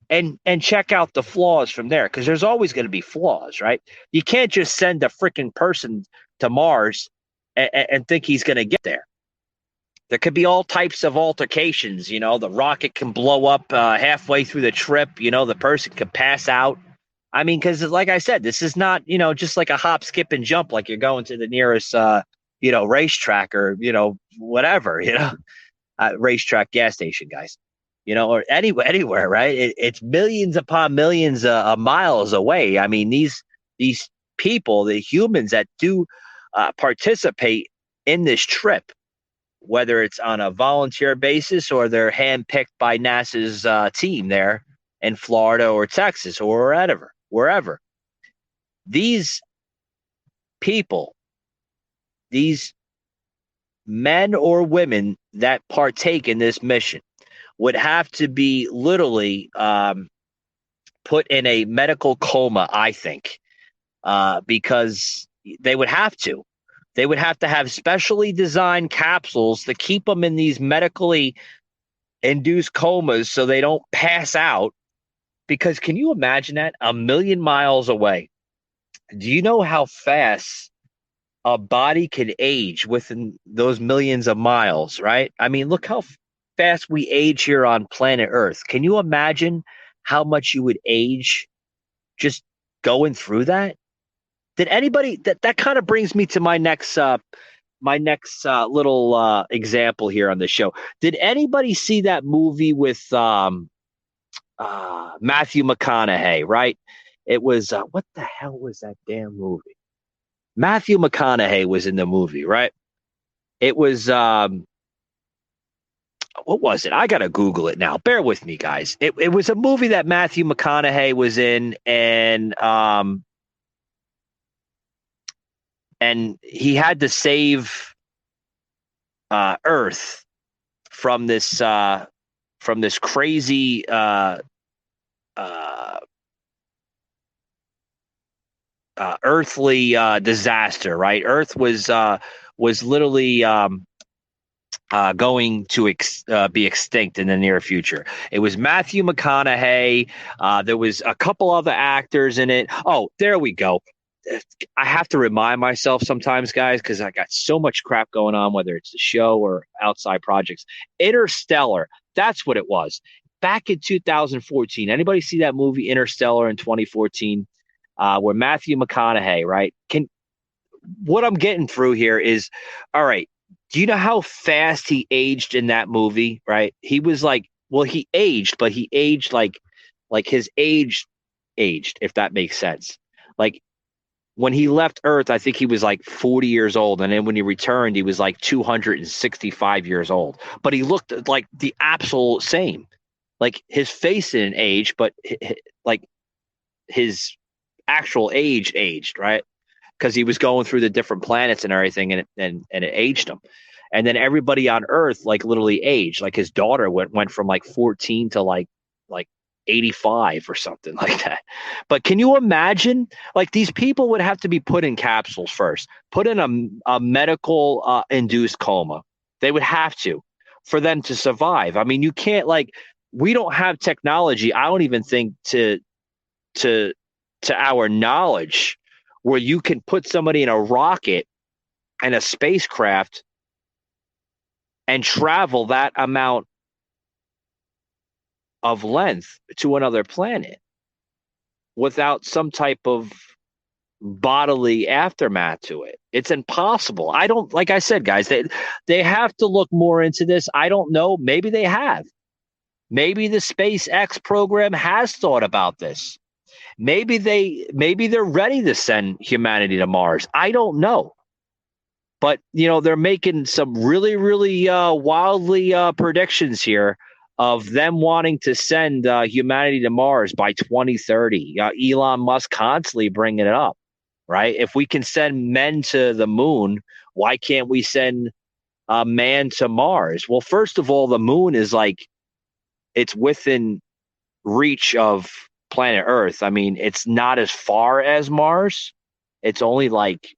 And check out the flaws from there, because there's always going to be flaws, right? You can't just send a freaking person to Mars and think he's going to get there. There could be all types of altercations. The rocket can blow up halfway through the trip. The person could pass out. I mean, because like I said, this is not, just like a hop, skip, and jump, like you're going to the nearest, racetrack or, whatever, racetrack, gas station, guys. Or anywhere, right? It's millions upon millions of miles away. I mean, these people, the humans that do participate in this trip, whether it's on a volunteer basis or they're handpicked by NASA's team there in Florida or Texas or wherever. These people, these men or women that partake in this mission, would have to be literally put in a medical coma, I think, because they would have to. They would have to have specially designed capsules to keep them in these medically induce comas so they don't pass out. Because can you imagine that? 1,000,000 miles away. Do you know how fast a body can age within those millions of miles, right? I mean, look how fast we age here on planet Earth. Can you imagine how much you would age just going through that? Did anybody that kind of brings me to my next little example here on the show. Did anybody see that movie with Matthew McConaughey, right? It was what the hell was that damn movie? Matthew McConaughey was in the movie, right? It was what was it? I gotta Google it now. Bear with me, guys. It was a movie that Matthew McConaughey was in, and he had to save Earth from this crazy earthly disaster, right? Earth was literally going to be extinct in the near future. It was Matthew McConaughey. There was a couple other actors in it. Oh, there we go. I have to remind myself sometimes, guys, because I got so much crap going on, whether it's the show or outside projects. Interstellar. That's what it was. Back in 2014. Anybody see that movie Interstellar in 2014? Where Matthew McConaughey, right? What I'm getting through here is, all right, do you know how fast he aged in that movie, right? He was like, well, he aged, but he aged like his age aged, if that makes sense. Like when he left Earth, I think he was like 40 years old. And then when he returned, he was like 265 years old. But he looked like the absolute same. Like his face didn't age, but like his actual age aged, right? Because he was going through the different planets and everything, and it aged him. And then everybody on Earth like literally aged. Like his daughter went from like 14 to like 85 or something like that. But can you imagine? Like these people would have to be put in capsules first, put in a medical induced coma. They would have to for them to survive. I mean, you can't we don't have technology. I don't even think to our knowledge where you can put somebody in a rocket and a spacecraft and travel that amount of length to another planet without some type of bodily aftermath to it. It's impossible. I don't, like I said, guys, they have to look more into this. I don't know. Maybe they have. Maybe the SpaceX program has thought about this. Maybe they're ready to send humanity to Mars. I don't know. But, they're making some really, really wildly predictions here of them wanting to send humanity to Mars by 2030. Elon Musk constantly bringing it up, right? If we can send men to the moon, why can't we send a man to Mars? Well, first of all, the moon is it's within reach of planet Earth. I mean, it's not as far as Mars. It's only like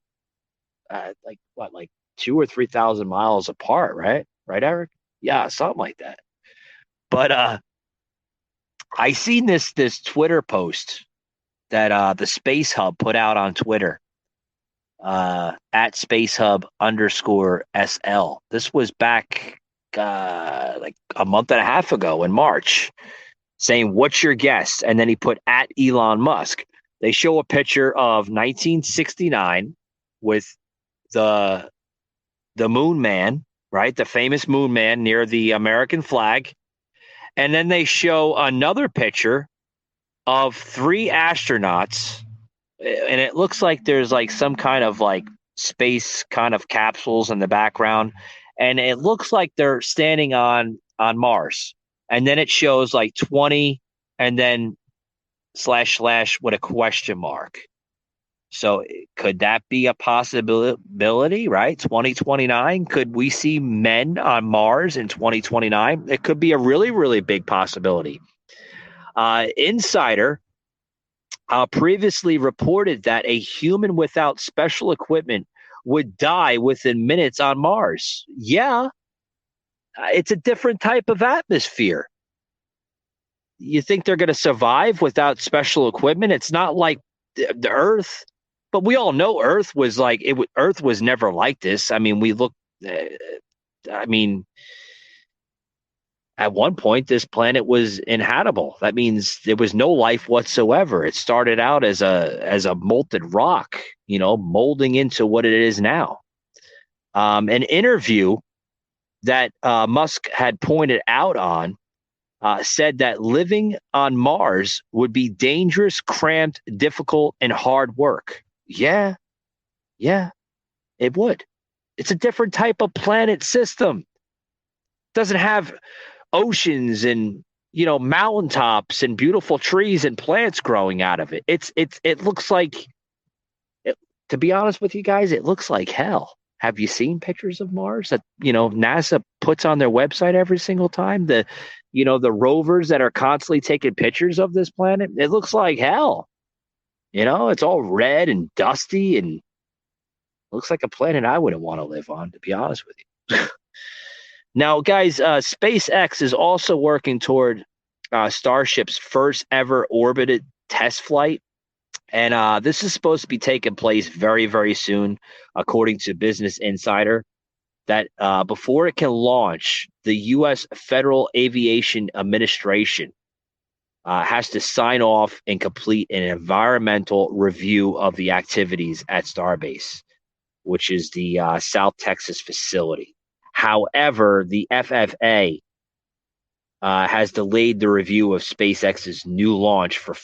2,000 or 3,000 miles apart, right? Right, Eric? Yeah, something like that. But I seen this Twitter post that the Space Hub put out on Twitter at SpaceHub_SL. This was back like a month and a half ago in March, saying, "What's your guess?" And then he put at Elon Musk. They show a picture of 1969 with the Moon Man, right? The famous Moon Man near the American flag. And then they show another picture of 3 astronauts, and it looks like there's some kind of space kind of capsules in the background, and it looks like they're standing on Mars. And then it shows 20 and then / with a question mark. So could that be a possibility, right? 2029, could we see men on Mars in 2029? It could be a really, really big possibility. Insider previously reported that a human without special equipment would die within minutes on Mars. Yeah. it's a different type of atmosphere. You think they're going to survive without special equipment? It's not like the Earth, but we all know Earth was like it. Earth was never like this. I mean, we look. I mean, at one point, this planet was inhabitable. That means there was no life whatsoever. It started out as a molten rock, molding into what it is now. An interview that Musk had pointed out on said that living on Mars would be dangerous, cramped, difficult, and hard work. Yeah, it would. It's a different type of planet system. Doesn't have oceans and mountaintops and beautiful trees and plants growing out of it. It looks like, to be honest with you guys, it looks like hell. Have you seen pictures of Mars that NASA puts on their website every single time? The rovers that are constantly taking pictures of this planet, it looks like hell. It's all red and dusty and looks like a planet I wouldn't want to live on, to be honest with you. Now, guys, SpaceX is also working toward Starship's first ever orbited test flight. And this is supposed to be taking place very, very soon, according to Business Insider, that before it can launch, the U.S. Federal Aviation Administration has to sign off and complete an environmental review of the activities at Starbase, which is the South Texas facility. However, the FFA has delayed the review of SpaceX's new launch for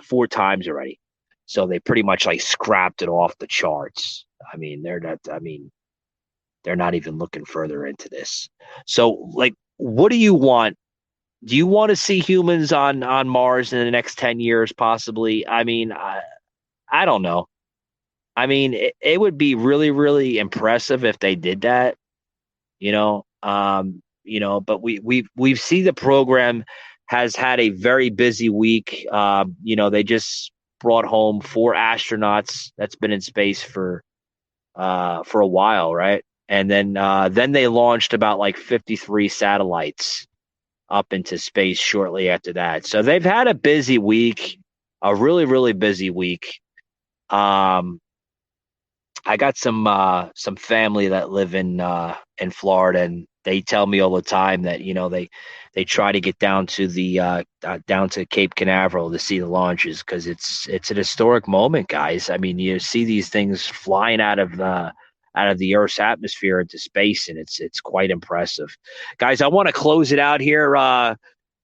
4 times already. So they pretty much scrapped it off the charts. I mean, they're not even looking further into this. So, what do you want? Do you want to see humans on Mars in the next 10 years, possibly? I mean, I don't know. I mean, it would be really, really impressive if they did that. But we've seen the program has had a very busy week. They just brought home 4 astronauts that's been in space for a while, right? And then they launched about 53 satellites up into space shortly after that. So they've had a busy week, a really, really busy week. I got some family that live in Florida, and they tell me all the time that they try to get down to down to Cape Canaveral to see the launches because it's an historic moment, guys. I mean, you see these things flying out of the Earth's atmosphere into space, and it's quite impressive, guys. I want to close it out here.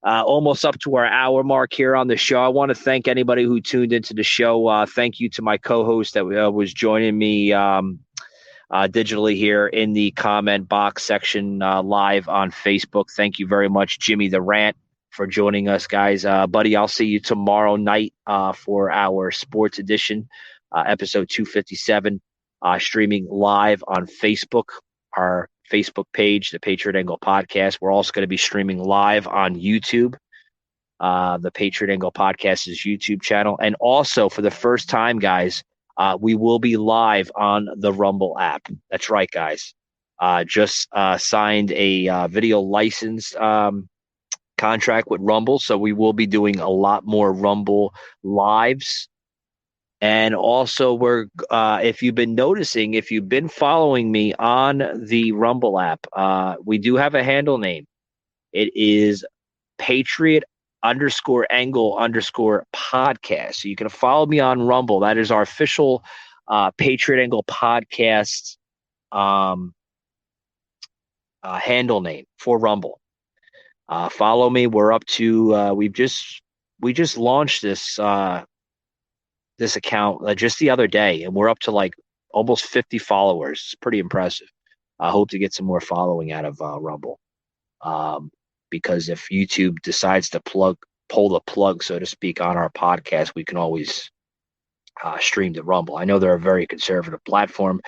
Almost up to our hour mark here on the show. I want to thank anybody who tuned into the show. Thank you to my co-host that was joining me digitally here in the comment box section live on Facebook. Thank you very much, Jimmy the Rant, for joining us, guys. Buddy, I'll see you tomorrow night for our sports edition, episode 257, streaming live on Facebook, our Facebook page, the Patriot Angle Podcast. We're also going to be streaming live on YouTube, the Patriot Angle Podcast's YouTube channel. And also, for the first time, guys, we will be live on the Rumble app. That's right, guys. Just signed a video license contract with Rumble, so we will be doing a lot more Rumble lives. And also, if you've been noticing, if you've been following me on the Rumble app, we do have a handle name. It is Patriot_Angle_podcast. So you can follow me on Rumble. That is our official Patriot Angle Podcast handle name for Rumble. Follow me. We're up to we just launched this account just the other day, and we're up to almost 50 followers. It's pretty impressive. I hope to get some more following out of Rumble, because if YouTube decides to pull the plug, so to speak, on our podcast, we can always stream to Rumble. I know they're a very conservative platform,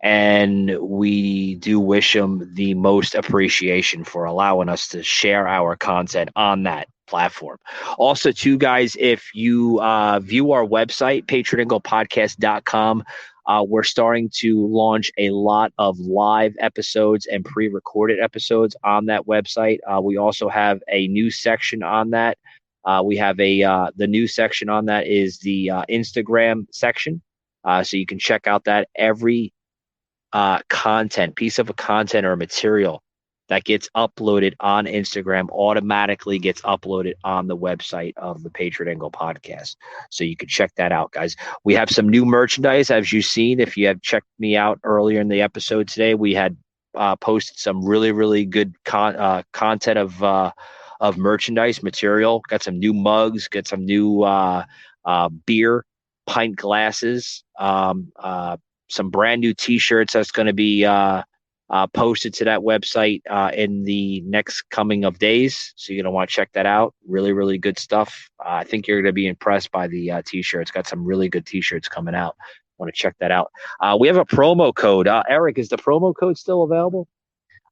and we do wish them the most appreciation for allowing us to share our content on that platform. Also, too, guys, if you view our website, patriotanglepodcast.com, We're starting to launch a lot of live episodes and pre-recorded episodes on that website. We also have a new section on that. We have the new section on that is the Instagram section. So you can check out that. Every piece of content or material that gets uploaded on Instagram automatically gets uploaded on the website of the Patriot Angle podcast. So you can check that out, guys. We have some new merchandise, as you've seen. If you have checked me out earlier in the episode today, we had posted some really, really good content of merchandise material. Got some new mugs, got some new beer pint glasses, some brand new T-shirts that's going to be posted to that website in the next coming of days. So you're going to want to check that out. Really, really good stuff. I think you're going to be impressed by the T-shirts. Got some really good T-shirts coming out. Want to check that out. We have a promo code. Eric, is the promo code still available?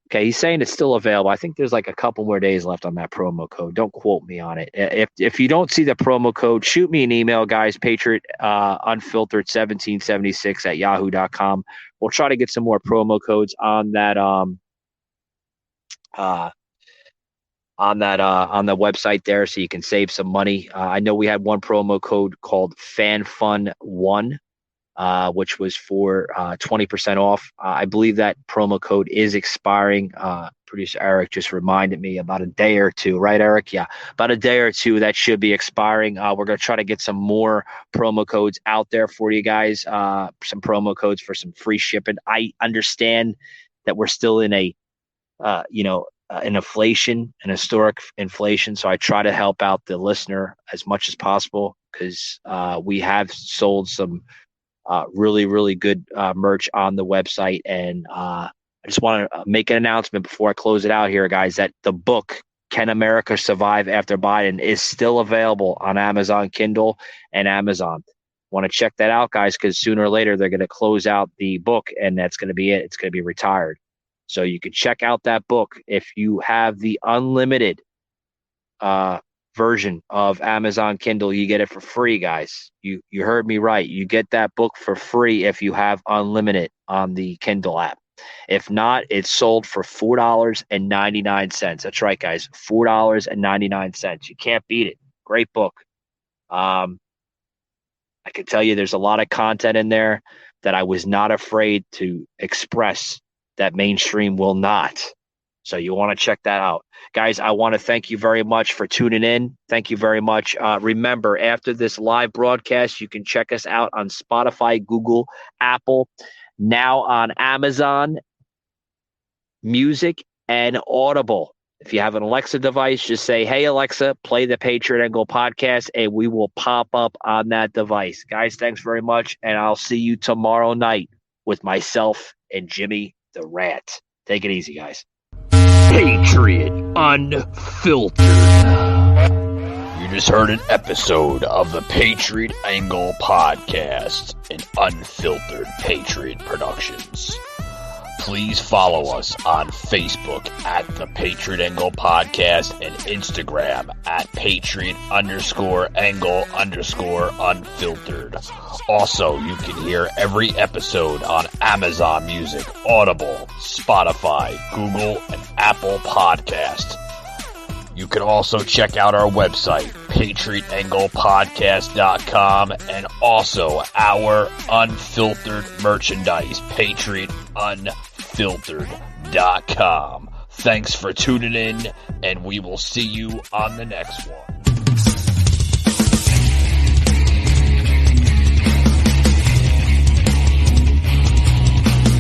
Okay, he's saying it's still available. I think there's like a couple more days left on that promo code. Don't quote me on it. If you don't see the promo code, shoot me an email, guys. Patriot Unfiltered 1776 at yahoo.com. We'll try to get some more promo codes on that on the website there, so you can save some money. I know we had one promo code called FanFun1. Which was for 20% off. I believe that promo code is expiring. Producer Eric just reminded me about a day or two, right, Eric? Yeah, about a day or two that should be expiring. We're going to try to get some more promo codes out there for you guys, some promo codes for some free shipping. I understand that we're still in an inflation, an historic inflation, so I try to help out the listener as much as possible because we have sold some really, really good merch on the website. And I just want to make an announcement before I close it out here, guys, that the book, Can America Survive After Biden, is still available on Amazon Kindle and Amazon. Want to check that out, guys, because sooner or later they're going to close out the book, and that's going to be it. It's going to be retired. So you can check out that book if you have the unlimited version of Amazon Kindle. You get it for free, guys. You heard me right. You get that book for free if you have unlimited on the Kindle app. If not, it's sold for $4.99. That's right, guys. $4.99. You can't beat it. Great book. I can tell you there's a lot of content in there that I was not afraid to express that mainstream will not. So you want to check that out. Guys, I want to thank you very much for tuning in. Thank you very much. Remember, after this live broadcast, you can check us out on Spotify, Google, Apple, now on Amazon Music and Audible. If you have an Alexa device, just say, hey, Alexa, play the Patriot Angle podcast, and we will pop up on that device. Guys, thanks very much, and I'll see you tomorrow night with myself and Jimmy the Rat. Take it easy, guys. Patriot Unfiltered. You just heard an episode of the Patriot Angle Podcast, an unfiltered Patriot Productions. Please follow us on Facebook at the Patriot Angle Podcast and Instagram at Patriot_Angle_Unfiltered. Also, you can hear every episode on Amazon Music, Audible, Spotify, Google, and Apple Podcast. You can also check out our website, PatriotAnglePodcast.com, and also our unfiltered merchandise, PatriotUnfiltered.com. Thanks for tuning in, and we will see you on the next one.